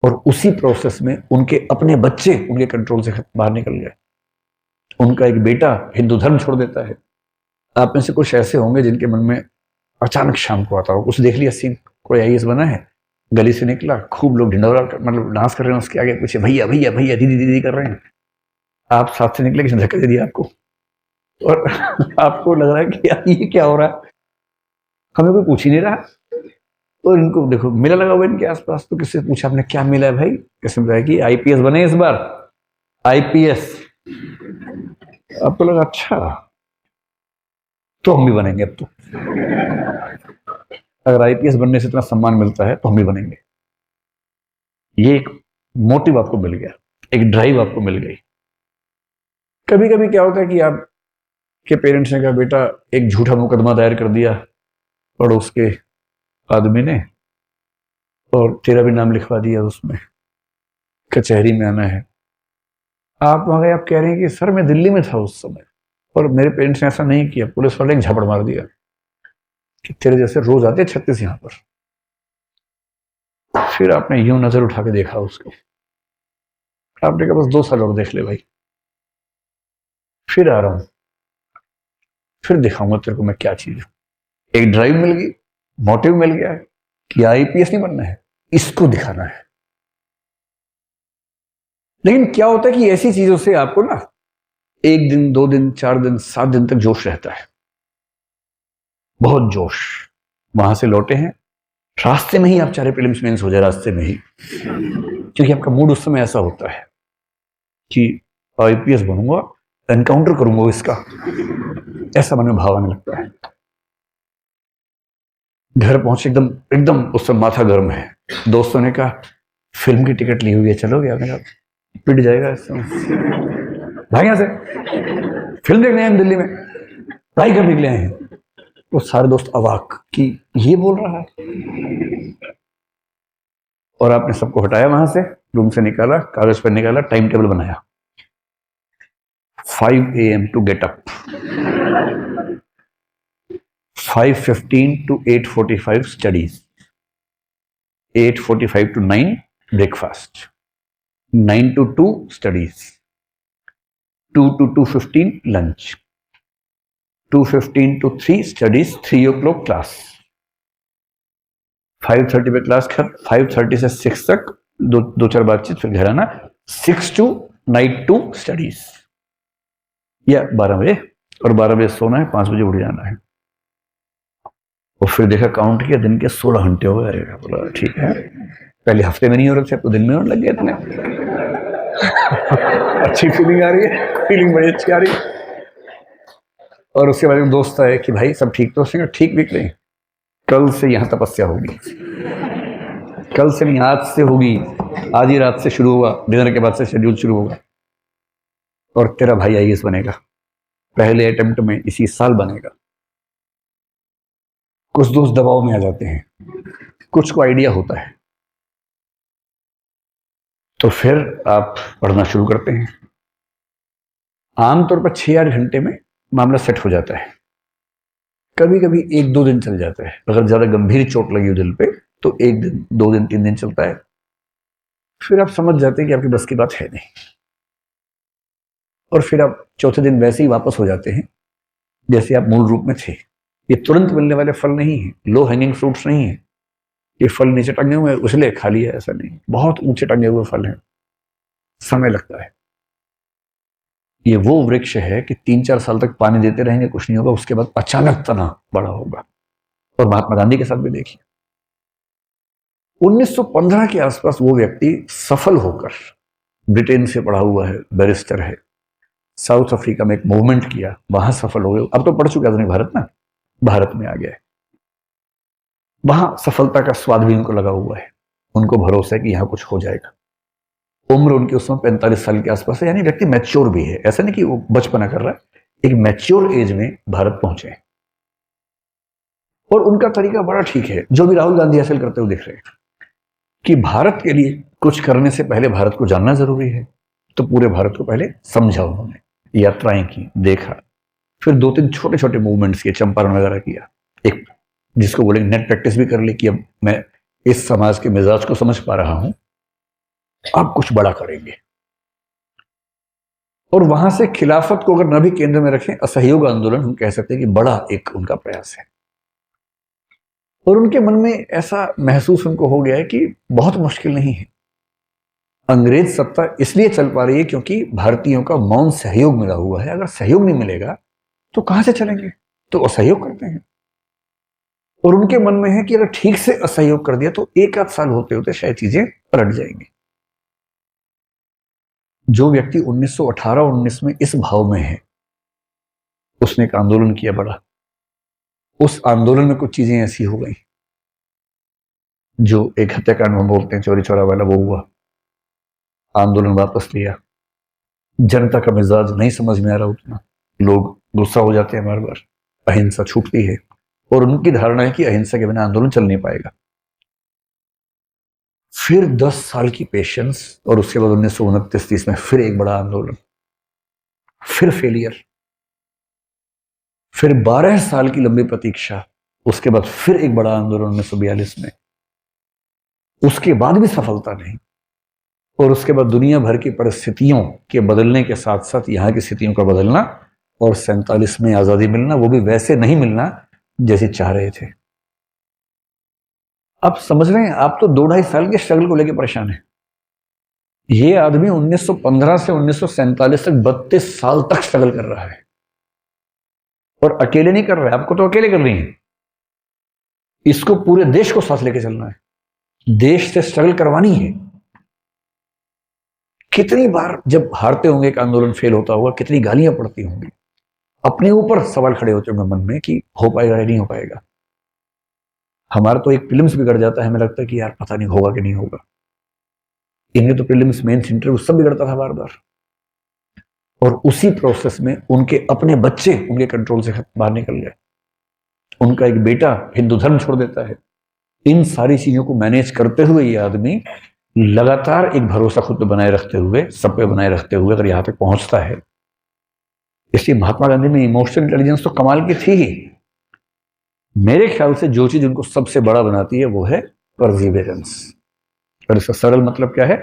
और उसी प्रोसेस में उनके अपने बच्चे उनके कंट्रोल से बाहर निकल गए। उनका एक बेटा हिंदू धर्म छोड़ देता है। आप में से कुछ ऐसे होंगे जिनके मन में अचानक शाम को आता हो, उसे देख लिया सीन, कोई आईएएस बना है, गली से निकला, खूब लोग ढिंडोरा मतलब डांस कर रहे हैं उसके आगे पीछे, भैया भैया भैया दीदी दीदी कर रहे हैं, आप साथ से निकले, किसी ने धक्का दे दिया आपको और आपको लग रहा है कि यार ये क्या हो रहा है, हमें कोई पूछ ही नहीं रहा। और इनको देखो मिला लगा हुआ इनके आसपास, तो किससे पूछा आपने क्या मिला है भाई, किसने बताया कि आईपीएस बने इस बार, आईपीएस। आपको लगा अच्छा तो हम भी बनेंगे अब तो, अगर आईपीएस बनने से इतना सम्मान मिलता है तो हम भी बनेंगे। ये एक मोटिव आपको मिल गया, एक ड्राइव आपको मिल गई। कभी कभी क्या होता है कि आपके पेरेंट्स ने कहा बेटा एक झूठा मुकदमा दायर कर दिया पड़ोस के आदमी ने और तेरा भी नाम लिखवा दिया उसमें, कचहरी में आना है। आप वहां गए, आप कह रहे हैं कि सर मैं दिल्ली में था उस समय और मेरे पेरेंट्स ने ऐसा नहीं किया, पुलिस वाले ने झापड़ मार दिया कि तेरे जैसे रोज आते 36 यहां पर। फिर आपने यूं नजर उठा के देखा उसको, आपने कहा बस 2 साल और देख ले भाई, फिर आ रहा हूं, फिर दिखाऊंगा तेरे को मैं क्या चीज हूं। एक ड्राइव मिल गई, मोटिव मिल गया है कि आईपीएस नहीं बनना है, इसको दिखाना है। लेकिन क्या होता है कि ऐसी चीजों से आपको ना 1 दिन 2 दिन 4 दिन 7 दिन तक जोश रहता है, बहुत जोश। वहां से लौटे हैं, रास्ते में ही आप चाहे प्रीलिम्स मेंस हो जाए, रास्ते में ही, क्योंकि आपका मूड उस समय ऐसा होता है कि आईपीएस बनूंगा, एनकाउंटर करूंगा इसका, ऐसा मन में भाव आने लगता है। घर पहुंचे एकदम एकदम उस समय माथा गर्म है। दोस्तों ने कहा फिल्म की टिकट ली हुई है, चलोगे? आपने कहा पिट जाएगा इस समय, भाई यहां से, फिल्म देखने हैं दिल्ली में, पढ़ाई करने के लिए आए हैं। वो सारे दोस्त अवाक कि ये बोल रहा है। और आपने सबको हटाया वहां से, रूम से निकाला, कागज पर निकाला, टाइम टेबल बनाया, 5 AM to get up, 5:15 to 8:45 studies, 8:45 to 9 breakfast, 9 to 2 studies, 2 to 2:15 lunch, 2:15 to 3 studies, 3 o'clock class, 5:30 पे क्लास खत्म, 5:30 से 6 तक दो चार बातचीत, फिर घर आना, 6 to नाइट 2 स्टडीज, या 12 बजे, और 12 बजे सोना है, 5 बजे उठ जाना है। और फिर देखा, काउंट किया, दिन के 16 घंटे हो गए। बोला ठीक है, पहले हफ्ते में नहीं हो रहे थे, अब तो दिन में होने लग गया इतने। अच्छी फीलिंग आ रही है, फीलिंग बड़ी अच्छी आ रही है। और उसके बाद में दोस्त आए कि भाई सब ठीक तो? उसने कहा ठीक बिक नहीं, कल से यहाँ तपस्या होगी, कल से नहीं आज से होगी, आज ही रात से शुरू हुआ, डिनर के बाद से शेड्यूल शुरू होगा, और तेरा भाई आईएएस बनेगा, पहले अटेम्प्ट में इसी साल बनेगा। कुछ दोस्त दबाव में आ जाते हैं, कुछ को आइडिया होता है, तो फिर आप पढ़ना शुरू करते हैं। आमतौर पर 6-8 घंटे में मामला सेट हो जाता है, कभी कभी 1-2 दिन चल जाता है, अगर ज्यादा गंभीर चोट लगी हो दिल पे तो 1 दिन 2 दिन 3 दिन चलता है। फिर आप समझ जाते हैं कि आपकी बस की बात है नहीं, और फिर आप चौथे दिन वैसे ही वापस हो जाते हैं जैसे आप मूल रूप में थे। ये तुरंत मिलने वाले फल नहीं है, लो हैंगिंग फ्रूट्स नहीं है, ये फल नीचे टंगे हुए उसलिए खा लिया, ऐसा नहीं, बहुत ऊंचे टंगे हुए फल हैं, समय लगता है। ये वो वृक्ष है कि 3-4 साल तक पानी देते रहेंगे, कुछ नहीं होगा, उसके बाद अचानक तना बड़ा होगा। और महात्मा गांधी के साथ भी देखिए, 1915 के आसपास वो व्यक्ति सफल होकर, ब्रिटेन से पढ़ा हुआ है, बैरिस्टर है, साउथ अफ्रीका में एक मूवमेंट किया, वहां सफल हो गए, अब तो पढ़ चुका है भारत में, भारत में आ गया है, वहां सफलता का स्वाद भी उनको लगा हुआ है, उनको भरोसा है कि यहां कुछ हो जाएगा। उम्र उनकी उस समय 45 साल के आसपास है, यानी व्यक्ति मैच्योर भी है, ऐसा नहीं कि वो बचपना कर रहा है, एक मैच्योर एज में भारत पहुंचे। और उनका तरीका बड़ा ठीक है, जो भी राहुल गांधी हासिल करते हुए दिख रहे हैं, कि भारत के लिए कुछ करने से पहले भारत को जानना जरूरी है, तो पूरे भारत को पहले समझा उन्होंने, यात्राएं की, देखा, फिर 2-3 छोटे छोटे मूवमेंट्स किए, चंपारण वगैरह किया, एक जिसको बोलेंगे नेट प्रैक्टिस भी कर ली कि अब मैं इस समाज के मिजाज को समझ पा रहा हूं, अब कुछ बड़ा करेंगे। और वहां से खिलाफत को अगर न भी केंद्र में रखें, असहयोग आंदोलन हम कह सकते हैं कि बड़ा एक उनका प्रयास है। और उनके मन में ऐसा महसूस उनको हो गया है कि बहुत मुश्किल नहीं है, अंग्रेज सत्ता इसलिए चल पा रही है क्योंकि भारतीयों का मौन सहयोग मिला हुआ है। अगर सहयोग नहीं मिलेगा तो कहां से चलेंगे, तो असहयोग करते हैं। और उनके मन में है कि अगर ठीक से असहयोग कर दिया तो एक आध साल होते होते शायद चीजें पलट जाएंगी। जो व्यक्ति 1918-19 में इस भाव में है, उसने एक आंदोलन किया बड़ा। उस आंदोलन में कुछ चीजें ऐसी हो गई, जो एक हत्याकांड हम बोलते हैं चोरी चोरा वाला, वो हुआ। आंदोलन वापस लिया। जनता का मिजाज नहीं समझ में आ रहा उतना, लोग गुस्सा हो जाते हैं बार बार, अहिंसा छूटती है। और उनकी धारणा है कि अहिंसा के बिना आंदोलन चल नहीं पाएगा। फिर 10 साल की पेशेंस, और उसके बाद 1929-30 में फिर एक बड़ा आंदोलन, फिर फेलियर, फिर 12 साल की लंबी प्रतीक्षा, उसके बाद फिर एक बड़ा आंदोलन 1942 में, उसके बाद भी सफलता नहीं। और उसके बाद दुनिया भर की परिस्थितियों के बदलने के साथ साथ यहाँ की स्थितियों का बदलना, और 47 में आजादी मिलना, वो भी वैसे नहीं मिलना जैसे चाह रहे थे। आप समझ रहे हैं, आप तो 2-2.5 साल के स्ट्रगल को लेकर परेशान है। ये आदमी 1915 से 1947 तक 32 साल तक स्ट्रगल कर रहा है, और अकेले नहीं कर रहा है, आपको तो अकेले कर रही है, इसको पूरे देश को साथ लेके चलना है, देश से स्ट्रगल करवानी है। कितनी बार जब हारते होंगे, एक आंदोलन फेल होता होगा, कितनी गालियां पड़ती होंगी, अपने ऊपर सवाल खड़े होते होंगे मन में कि हो पाएगा या नहीं हो पाएगा। हमारा तो एक प्रीलिम्स बिगड़ जाता है, हमें लगता है कि यार पता नहीं होगा कि नहीं होगा। इनके तो प्रीलिम्स, मेंस, इंटरव्यू सब बिगड़ता था बार बार। और उसी प्रोसेस में उनके अपने बच्चे उनके कंट्रोल से बाहर निकल गए। उनका एक बेटा हिंदू धर्म छोड़ देता है। इन सारी चीजों को मैनेज करते हुए ये आदमी लगातार एक भरोसा खुद पे बनाए रखते हुए, सब पे बनाए रखते हुए अगर यहां तक पहुंचता है। इसलिए महात्मा गांधी में इमोशनल इंटेलिजेंस तो कमाल की थी ही। मेरे ख्याल से जो चीज उनको सबसे बड़ा बनाती है वो है परसिवियरेंस। और इसका सरल मतलब क्या है,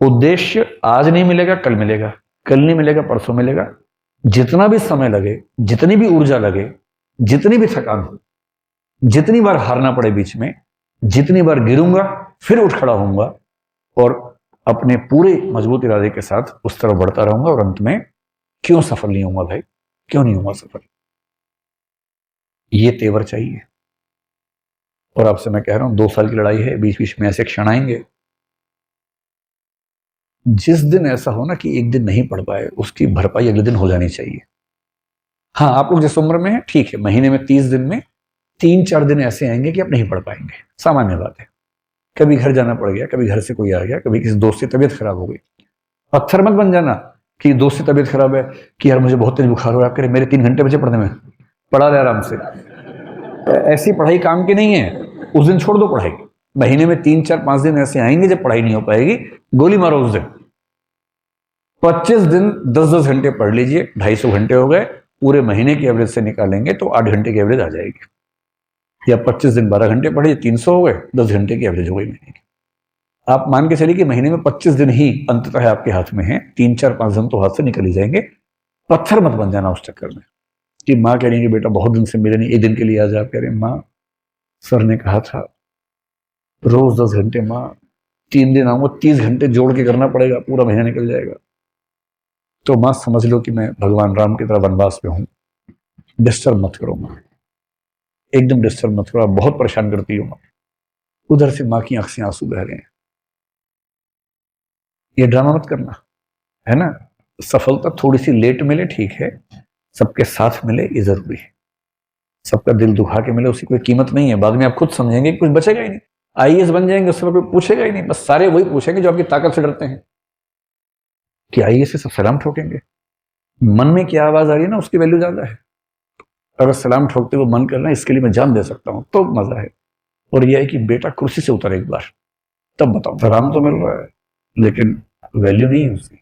उद्देश्य आज नहीं मिलेगा, कल मिलेगा, कल नहीं मिलेगा, परसों मिलेगा। जितना भी समय लगे, जितनी भी ऊर्जा लगे, जितनी भी थकान हो, जितनी बार हारना पड़े बीच में, जितनी बार गिरूंगा फिर उठ खड़ा होऊंगा, और अपने पूरे मजबूत इरादे के साथ उस तरफ बढ़ता रहूंगा। और अंत में क्यों सफल नहीं होऊंगा भाई, क्यों नहीं होऊंगा सफल, ये तेवर चाहिए। और आपसे मैं कह रहा हूं, 2 साल की लड़ाई है, बीच बीच में ऐसे क्षण आएंगे। जिस दिन ऐसा हो ना कि एक दिन नहीं पढ़ पाए, उसकी भरपाई अगले दिन हो जानी चाहिए। हाँ, आप लोग जिस उम्र में है ठीक है, महीने में 30 दिन में 3-4 दिन ऐसे आएंगे कि आप नहीं पढ़ पाएंगे, सामान्य बात है। कभी घर जाना पड़ गया, कभी घर से कोई आ गया, कभी किसी दोस्त की तबीयत खराब हो गई। पत्थर मत बन जाना कि दोस्त की तबीयत खराब है कि यार मुझे बहुत तेज बुखार हो रहा है, आप कह रहे मेरे 3 घंटे बचे पढ़ने में, पढ़ा रहे आराम से। ऐसी पढ़ाई काम की नहीं है, उस दिन छोड़ दो पढ़ाई। महीने में 3-4-5 दिन ऐसे आएंगे जब पढ़ाई नहीं हो पाएगी, गोली मारो उस दिन। 25 दिन 10-10 घंटे पढ़ लीजिए, 250 घंटे हो गए, पूरे महीने की एवरेज से निकालेंगे तो 8 घंटे की एवरेज आ जाएगी। या 25 दिन 12 घंटे पढ़िए, 300 हो गए, 10 घंटे की एवरेज हो गई महीने की। आप मान के चलिए कि महीने में 25 दिन ही अंततः आपके हाथ में है, 3-4-5 दिन तो हाथ से निकल ही जाएंगे। पत्थर मत बन जाना उस चक्कर में कि माँ कह रही है कि बेटा बहुत दिन से मिले नहीं, एक दिन के लिए आ जा। आप कह रहे माँ सर ने कहा था रोज 10 घंटे, माँ 3 दिन आऊंगा, 30 घंटे जोड़ के करना पड़ेगा, पूरा महीना निकल जाएगा। तो माँ समझ लो कि मैं भगवान राम की तरह वनवास में हूं, डिस्टर्ब मत करो माँ, एकदम डिस्टर्ब मत करो, आप बहुत परेशान करती हो माँ। उधर से माँ की आंख से आंसू बह रहे हैं। ये ड्रामा मत करना, है ना। सफलता थोड़ी सी लेट मिले ठीक है, सबके साथ मिले ये जरूरी है, सबका दिल दुखा के मिले उसकी कोई कीमत नहीं है। बाद में आप खुद समझेंगे कुछ बचेगा ही नहीं, आईएएस बन जाएंगे उससे कोई पूछेगा ही नहीं, बस सारे वही पूछेंगे जो आपकी ताकत से डरते हैं कि आईएएस से सब सलाम ठोकेंगे। मन में क्या आवाज आ रही है ना, उसकी वैल्यू ज्यादा है। अगर सलाम ठोकते हुए मन करना इसके लिए मैं जान दे सकता हूं तो मजा है। और यह है कि बेटा कुर्सी से उतर एक बार, तब बताओ। सलाम तो मिल रहा है लेकिन वैल्यू नहीं है उसकी।